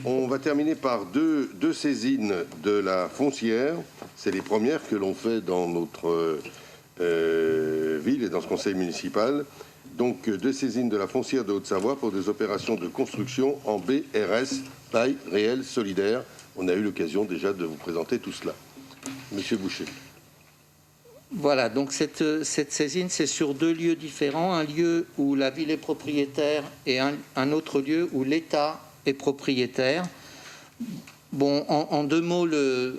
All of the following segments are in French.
On va terminer par deux saisines de la foncière. C'est les premières que l'on fait dans notre ville et dans ce conseil municipal. Donc, deux saisines de la foncière de Haute-Savoie pour des opérations de construction en BRS, bail réel solidaire. On a eu l'occasion déjà de vous présenter tout cela. Monsieur Boucher. Voilà, donc cette saisine, c'est sur deux lieux différents. Un lieu où la ville est propriétaire et un autre lieu où l'État est propriétaire. Bon, en deux mots, je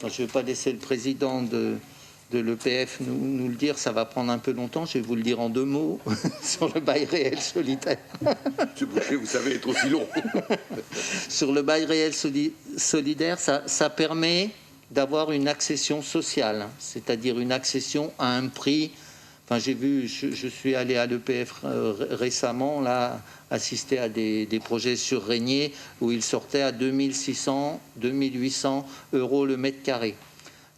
ne vais pas laisser le président de l'EPF nous le dire, ça va prendre un peu longtemps, je vais vous le dire en deux mots, sur le bail réel solidaire. Monsieur Boucher, vous savez être aussi long. Sur le bail réel solidaire, ça permet d'avoir une accession sociale, c'est-à-dire une accession à un prix. Enfin, j'ai vu, je suis allé à l'EPF récemment, là, assister à des projets sur Régnier, où ils sortaient à 2600, 2800 euros le mètre carré.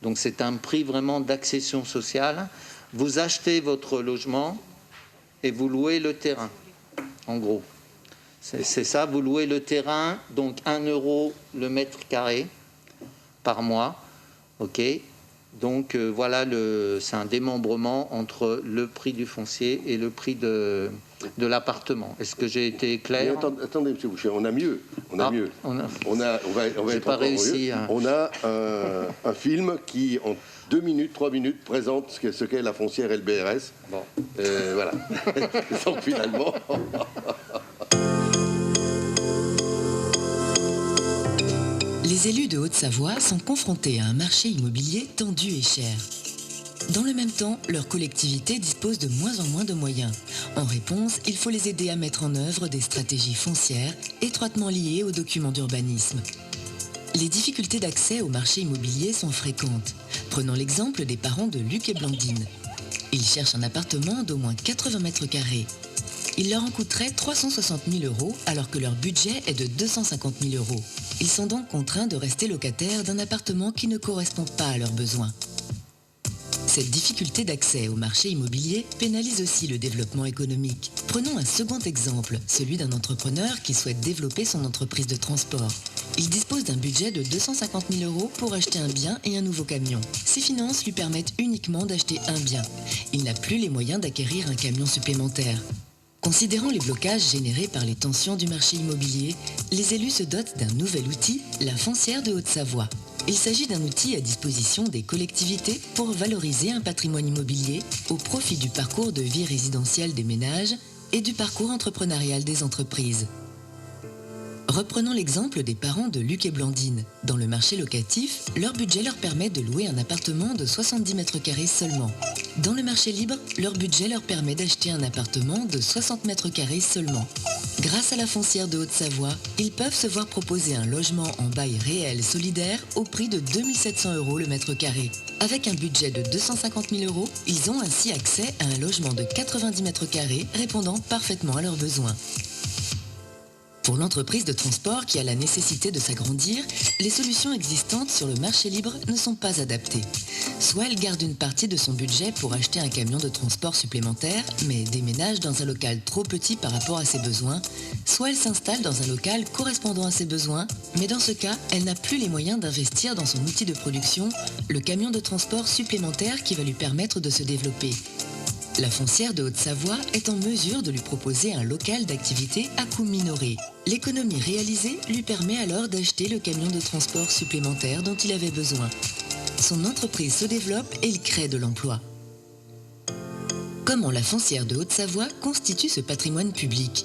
Donc c'est un prix vraiment d'accession sociale. Vous achetez votre logement et vous louez le terrain, en gros. C'est ça, vous louez le terrain, donc 1 euro le mètre carré par mois. OK. Donc voilà, c'est un démembrement entre le prix du foncier et le prix de l'appartement. Est-ce que j'ai été clair? Attendez, monsieur Boucher, on a mieux. On va être pas encore réussi. Mieux. On a un film qui, en 2 minutes, 3 minutes, présente ce qu'est la foncière et le BRS. Bon. Voilà. Donc finalement... Les élus de Haute-Savoie sont confrontés à un marché immobilier tendu et cher. Dans le même temps, leur collectivité dispose de moins en moins de moyens. En réponse, il faut les aider à mettre en œuvre des stratégies foncières étroitement liées aux documents d'urbanisme. Les difficultés d'accès au marché immobilier sont fréquentes. Prenons l'exemple des parents de Luc et Blandine. Ils cherchent un appartement d'au moins 80 mètres carrés. Il leur en coûterait 360 000 euros alors que leur budget est de 250 000 euros. Ils sont donc contraints de rester locataires d'un appartement qui ne correspond pas à leurs besoins. Cette difficulté d'accès au marché immobilier pénalise aussi le développement économique. Prenons un second exemple, celui d'un entrepreneur qui souhaite développer son entreprise de transport. Il dispose d'un budget de 250 000 euros pour acheter un bien et un nouveau camion. Ses finances lui permettent uniquement d'acheter un bien. Il n'a plus les moyens d'acquérir un camion supplémentaire. Considérant les blocages générés par les tensions du marché immobilier, les élus se dotent d'un nouvel outil, la foncière de Haute-Savoie. Il s'agit d'un outil à disposition des collectivités pour valoriser un patrimoine immobilier au profit du parcours de vie résidentielle des ménages et du parcours entrepreneurial des entreprises. Reprenons l'exemple des parents de Luc et Blandine. Dans le marché locatif, leur budget leur permet de louer un appartement de 70 mètres carrés seulement. Dans le marché libre, leur budget leur permet d'acheter un appartement de 60 mètres carrés seulement. Grâce à la foncière de Haute-Savoie, ils peuvent se voir proposer un logement en bail réel solidaire au prix de 2 700 euros le mètre carré. Avec un budget de 250 000 euros, ils ont ainsi accès à un logement de 90 mètres carrés répondant parfaitement à leurs besoins. Pour l'entreprise de transport qui a la nécessité de s'agrandir, les solutions existantes sur le marché libre ne sont pas adaptées. Soit elle garde une partie de son budget pour acheter un camion de transport supplémentaire, mais déménage dans un local trop petit par rapport à ses besoins, soit elle s'installe dans un local correspondant à ses besoins, mais dans ce cas, elle n'a plus les moyens d'investir dans son outil de production, le camion de transport supplémentaire qui va lui permettre de se développer. La foncière de Haute-Savoie est en mesure de lui proposer un local d'activité à coût minoré. L'économie réalisée lui permet alors d'acheter le camion de transport supplémentaire dont il avait besoin. Son entreprise se développe et il crée de l'emploi. Comment la foncière de Haute-Savoie constitue ce patrimoine public ?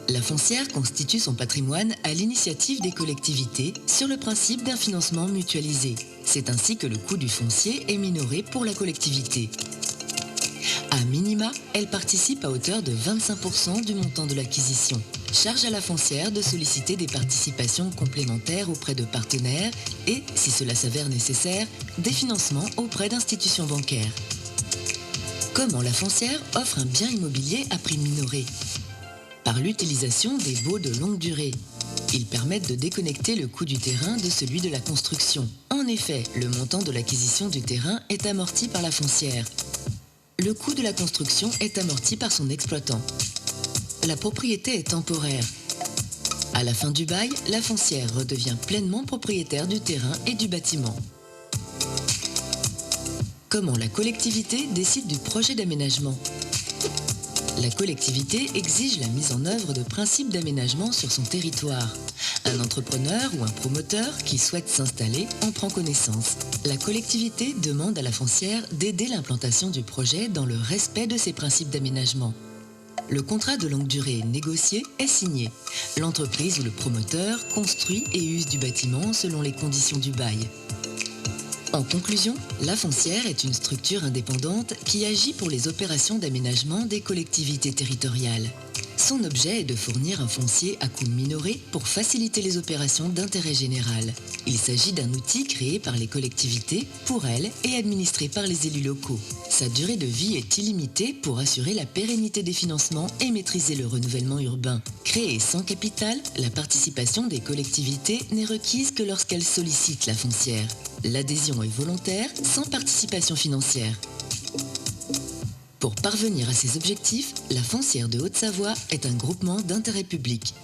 La foncière constitue son patrimoine à l'initiative des collectivités sur le principe d'un financement mutualisé. C'est ainsi que le coût du foncier est minoré pour la collectivité. À minima, elle participe à hauteur de 25% du montant de l'acquisition. Charge à la foncière de solliciter des participations complémentaires auprès de partenaires et, si cela s'avère nécessaire, des financements auprès d'institutions bancaires. Comment la foncière offre un bien immobilier à prix minoré ? Par l'utilisation des baux de longue durée. Ils permettent de déconnecter le coût du terrain de celui de la construction. En effet, le montant de l'acquisition du terrain est amorti par la foncière. Le coût de la construction est amorti par son exploitant. La propriété est temporaire. À la fin du bail, la foncière redevient pleinement propriétaire du terrain et du bâtiment. Comment la collectivité décide du projet d'aménagement? La collectivité exige la mise en œuvre de principes d'aménagement sur son territoire. Un entrepreneur ou un promoteur qui souhaite s'installer en prend connaissance. La collectivité demande à la foncière d'aider l'implantation du projet dans le respect de ces principes d'aménagement. Le contrat de longue durée négocié est signé. L'entreprise ou le promoteur construit et use du bâtiment selon les conditions du bail. En conclusion, la foncière est une structure indépendante qui agit pour les opérations d'aménagement des collectivités territoriales. Son objet est de fournir un foncier à coût minoré pour faciliter les opérations d'intérêt général. Il s'agit d'un outil créé par les collectivités, pour elles, et administré par les élus locaux. Sa durée de vie est illimitée pour assurer la pérennité des financements et maîtriser le renouvellement urbain. Créée sans capital, la participation des collectivités n'est requise que lorsqu'elles sollicitent la foncière. L'adhésion est volontaire, sans participation financière. Pour parvenir à ces objectifs, la Foncière de Haute-Savoie est un groupement d'intérêt public.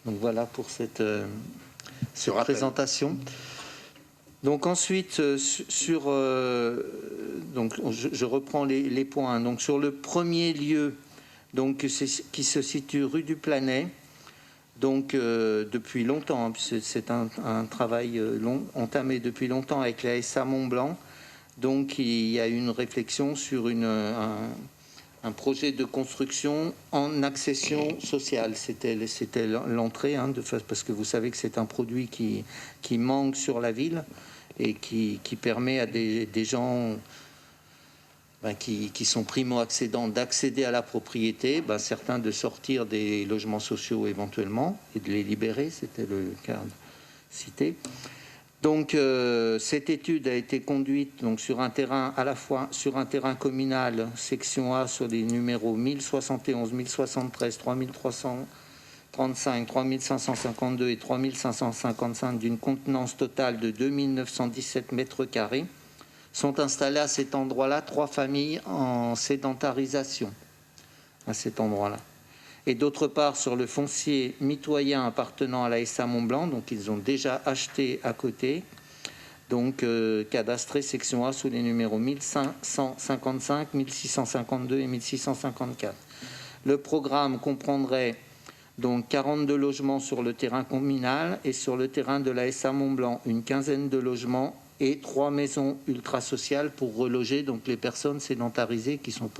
Donc voilà pour cette présentation. Donc ensuite, donc je reprends les points. Donc sur le premier lieu, donc, qui se situe rue du Planet, donc depuis longtemps, c'est un travail entamé depuis longtemps avec la SA Mont-Blanc. Donc il y a une réflexion sur un projet de construction en accession sociale. C'était l'entrée, parce que vous savez que c'est un produit qui manque sur la ville et qui permet à des gens qui sont primo-accédants d'accéder à la propriété, certains de sortir des logements sociaux éventuellement et de les libérer, c'était le cas cité. Donc cette étude a été conduite donc, sur un terrain à la fois sur un terrain communal, section A sur les numéros 1071, 1073, 3335, 3552 et 3555 d'une contenance totale de 2917 mètres carrés. Sont installées à cet endroit-là 3 familles en sédentarisation, à cet endroit-là. Et d'autre part, sur le foncier mitoyen appartenant à la SA Mont-Blanc, donc ils ont déjà acheté à côté, donc cadastré section A sous les numéros 1555, 1652 et 1654. Le programme comprendrait donc 42 logements sur le terrain communal et sur le terrain de la SA Mont-Blanc, une quinzaine de logements et 3 maisons ultra-sociales pour reloger donc les personnes sédentarisées qui sont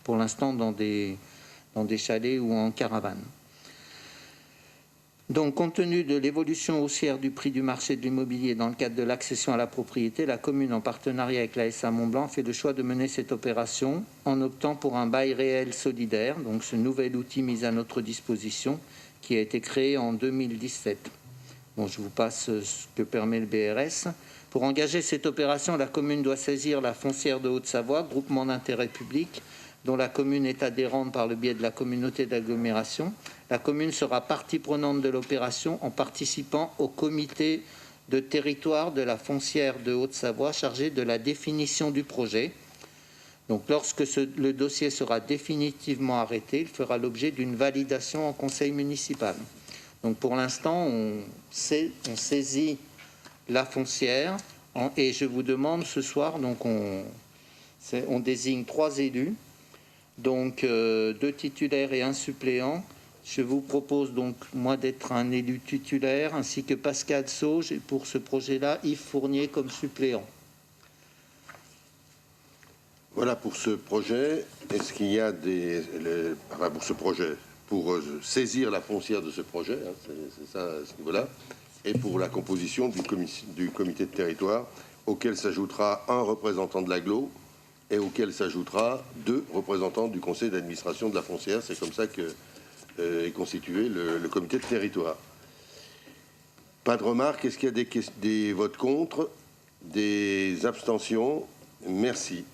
pour l'instant dans des chalets ou en caravane. Donc, compte tenu de l'évolution haussière du prix du marché de l'immobilier dans le cadre de l'accession à la propriété, la commune, en partenariat avec la SA Mont-Blanc, fait le choix de mener cette opération en optant pour un bail réel solidaire, donc ce nouvel outil mis à notre disposition qui a été créé en 2017. Bon, je vous passe ce que permet le BRS. Pour engager cette opération, la commune doit saisir la Foncière de Haute-Savoie, groupement d'intérêt public, dont la commune est adhérente par le biais de la communauté d'agglomération. La commune sera partie prenante de l'opération en participant au comité de territoire de la Foncière de Haute-Savoie chargé de la définition du projet. Donc, lorsque le dossier sera définitivement arrêté, il fera l'objet d'une validation en conseil municipal. Donc, pour l'instant, on saisit la foncière et je vous demande ce soir, donc on désigne 3 élus, donc 2 titulaires et 1 suppléant. Je vous propose donc moi d'être un élu titulaire ainsi que Pascal Sauge et pour ce projet-là Yves Fournier comme suppléant. Voilà pour ce projet. Est-ce qu'il y a pour ce projet, pour saisir la foncière de ce projet, c'est ça à ce niveau-là, et pour la composition du comité de territoire, auquel s'ajoutera un représentant de l'agglo et auquel s'ajoutera 2 représentants du conseil d'administration de la foncière. C'est comme ça que est constitué le comité de territoire. Pas de remarques. Est-ce qu'il y a des votes contre, des abstentions? Merci.